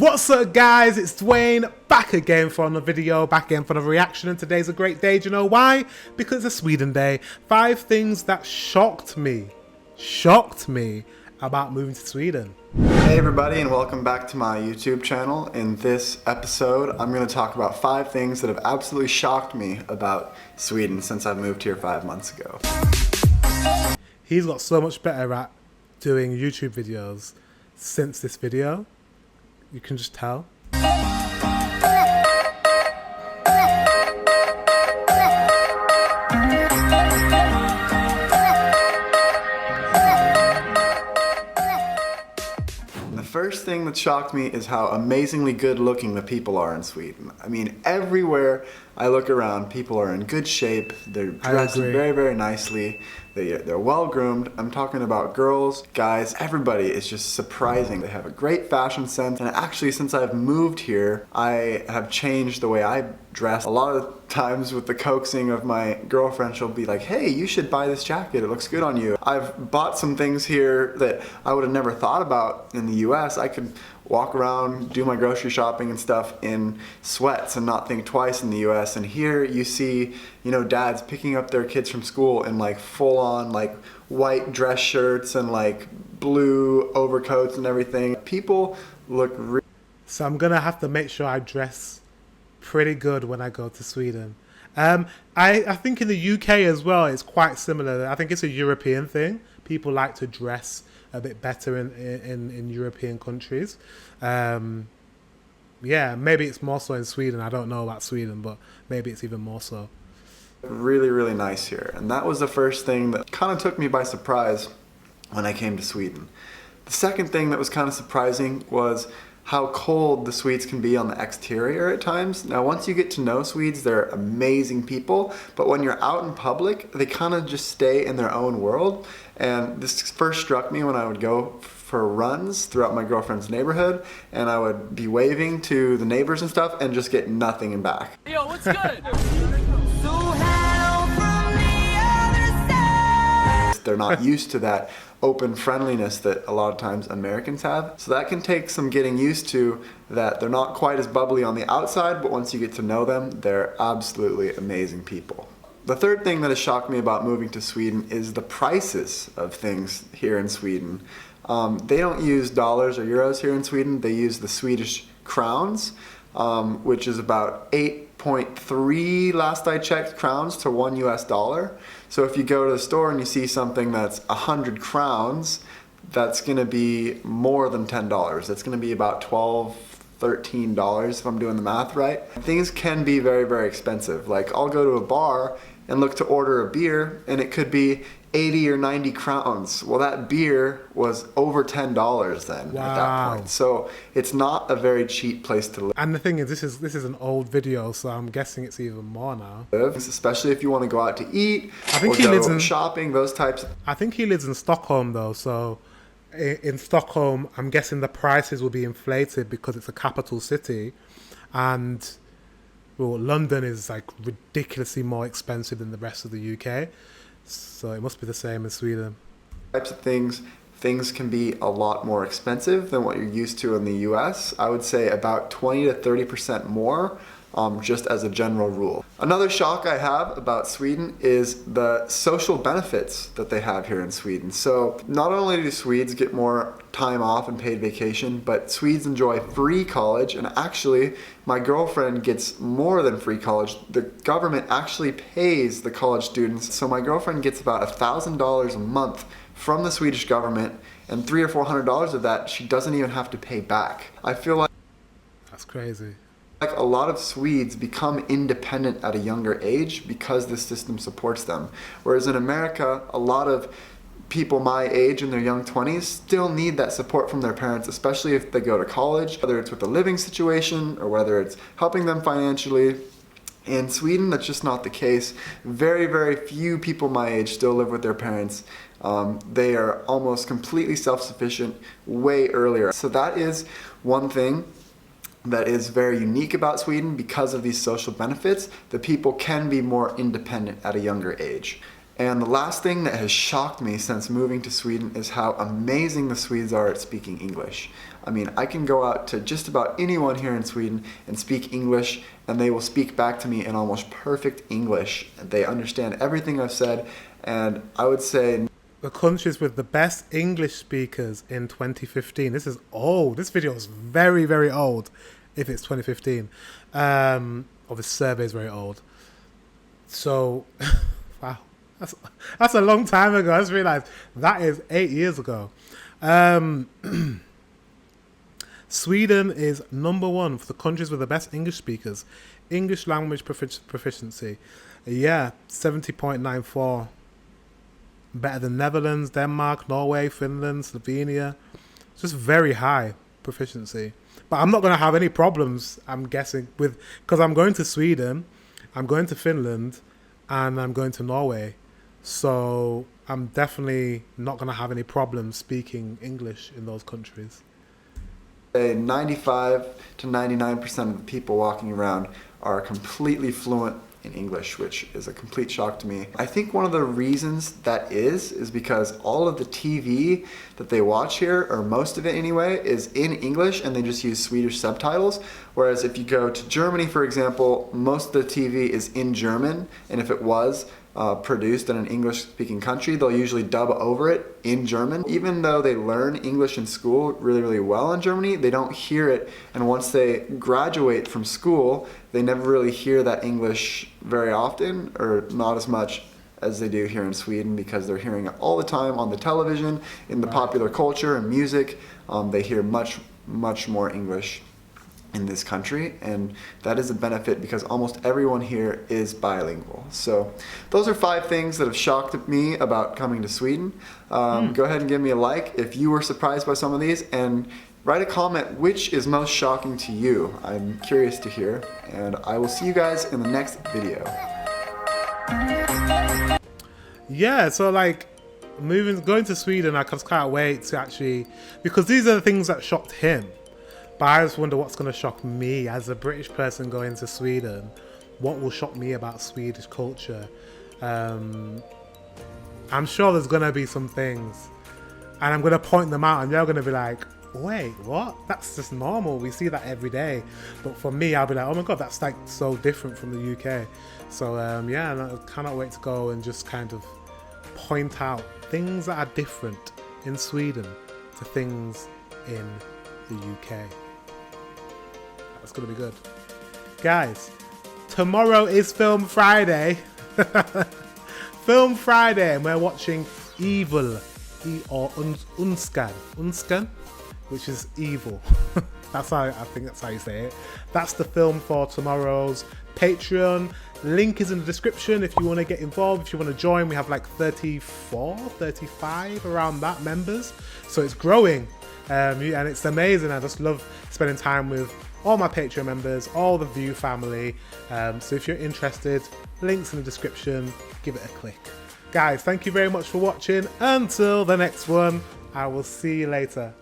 What's up guys, it's Dwayne, back again for another video, back again for another reaction, and today's a great day. Do you know why? Because it's Sweden Day. 5 things that shocked me about moving to Sweden. Hey everybody, and welcome back to my YouTube channel. In this episode, I'm going to talk about 5 things that have absolutely shocked me about Sweden since I moved here 5 months ago. He's got so much better at doing YouTube videos since this video. You can just tell. The first thing that shocked me is how amazingly good looking the people are in Sweden. I mean, everywhere I look around, people are in good shape. They're dressed very, very nicely. They're well groomed. I'm talking about girls, guys, everybody is just surprising. They have a great fashion sense. And actually, since I've moved here, I have changed the way I dress. A lot of times with the coaxing of my girlfriend, she'll be like, hey, you should buy this jacket. It looks good on you. I've bought some things here that I would have never thought about in the US. I could walk around, do my grocery shopping and stuff in sweats and not think twice in the US. And here you see, you know, dads picking up their kids from school in like full on like white dress shirts and like blue overcoats and everything. People look really... So I'm gonna have to make sure I dress pretty good when I go to Sweden. I think in the UK as well it's quite similar. I think it's a European thing. People like to dress a bit better in European countries. Yeah, maybe it's more so in Sweden. I don't know about Sweden, but maybe it's even more so. Really, really nice here. And that was the first thing that kind of took me by surprise when I came to Sweden. The second thing that was kind of surprising was how cold the Swedes can be on the exterior at times. Now, once you get to know Swedes, they're amazing people, but when you're out in public, they kind of just stay in their own world. And this first struck me when I would go for runs throughout my girlfriend's neighborhood, and I would be waving to the neighbors and stuff and just get nothing in back. Yo, what's good? They're not used to that open friendliness that a lot of times Americans have. So that can take some getting used to, that they're not quite as bubbly on the outside, but once you get to know them, they're absolutely amazing people. The third thing that has shocked me about moving to Sweden is the prices of things here in Sweden. They don't use dollars or euros here in Sweden. They use the Swedish crowns, which is about 8.3 last I checked crowns to $1 US. So if you go to the store and you see something that's 100 crowns, that's going to be more than $10. That's going to be about $12, $13 if I'm doing the math right. Things can be very, very expensive. Like, I'll go to a bar and look to order a beer and it could be 80 or 90 crowns. Well, that beer was over $10 then at that point. So it's not a very cheap place to live. And the thing is, this is an old video, so I'm guessing it's even more now. Especially if you want to go out to eat, I think he lives in shopping, those types. I think he lives in Stockholm though, so in Stockholm, I'm guessing the prices will be inflated because it's a capital city, and well, London is like ridiculously more expensive than the rest of the UK. So it must be the same in Sweden. Types of things can be a lot more expensive than what you're used to in the US. I would say about 20 to 30% more, just as a general rule. Another shock I have about Sweden is the social benefits that they have here in Sweden. So not only do Swedes get more time off and paid vacation, but Swedes enjoy free college, and actually my girlfriend gets more than free college. The government actually pays the college students, so my girlfriend gets about $1,000 a month from the Swedish government, and $300 or $400 of that she doesn't even have to pay back. I feel like that's crazy. Like, a lot of Swedes become independent at a younger age because this system supports them. Whereas in America, a lot of people my age in their young 20s still need that support from their parents, especially if they go to college, whether it's with a living situation or whether it's helping them financially. In Sweden, that's just not the case. Very, very few people my age still live with their parents. They are almost completely self-sufficient way earlier. So that is one thing that is very unique about Sweden. Because of these social benefits, the people can be more independent at a younger age. And the last thing that has shocked me since moving to Sweden is how amazing the Swedes are at speaking English. I mean, I can go out to just about anyone here in Sweden and speak English, and they will speak back to me in almost perfect English. They understand everything I've said, and I would say the countries with the best English speakers in 2015. This is old. This video is very, very old if it's 2015. Or the survey is very old. So, wow. That's a long time ago. I just realized that is 8 years ago. Sweden is number 1 for the countries with the best English speakers. English language proficiency. Yeah, 70.94. Better than Netherlands, Denmark, Norway, Finland, Slovenia. It's just very high proficiency. But I'm not going to have any problems, I'm guessing, because I'm going to Sweden, I'm going to Finland, and I'm going to Norway. So I'm definitely not going to have any problems speaking English in those countries. 95 to 99% of the people walking around are completely fluent in English, which is a complete shock to me. I think one of the reasons that is because all of the TV that they watch here, or most of it anyway, is in English and they just use Swedish subtitles. Whereas if you go to Germany, for example, most of the TV is in German, and if it was produced in an English-speaking country, they'll usually dub over it in German. Even though they learn English in school really, really well in Germany, they don't hear it, and once they graduate from school, they never really hear that English very often, or not as much as they do here in Sweden, because they're hearing it all the time on the television, in the popular culture and music. They hear much, much more English in this country, and that is a benefit because almost everyone here is bilingual. So those are 5 things that have shocked me about coming to Sweden. Go ahead and give me a like if you were surprised by some of these, and write a comment which is most shocking to you. I'm curious to hear, and I will see you guys in the next video. Yeah, so like going to Sweden, I just can't wait to actually, because these are the things that shocked him. But I just wonder what's going to shock me as a British person going to Sweden. What will shock me about Swedish culture? I'm sure there's going to be some things. And I'm going to point them out and they're going to be like, wait, what? That's just normal. We see that every day. But for me, I'll be like, oh my God, that's like so different from the UK. So yeah, I cannot wait to go and just kind of point out things that are different in Sweden to things in the UK. That's going to be good. Guys, tomorrow is Film Friday. Film Friday, and we're watching Evil, or Unskan, which is evil. I think that's how you say it. That's the film for tomorrow's Patreon. Link is in the description if you want to get involved, if you want to join. We have like 34, 35 around that members. So it's growing. And it's amazing. I just love spending time with all my Patreon members, all the View family. So if you're interested, links in the description, give it a click. Guys, thank you very much for watching. Until the next one, I will see you later.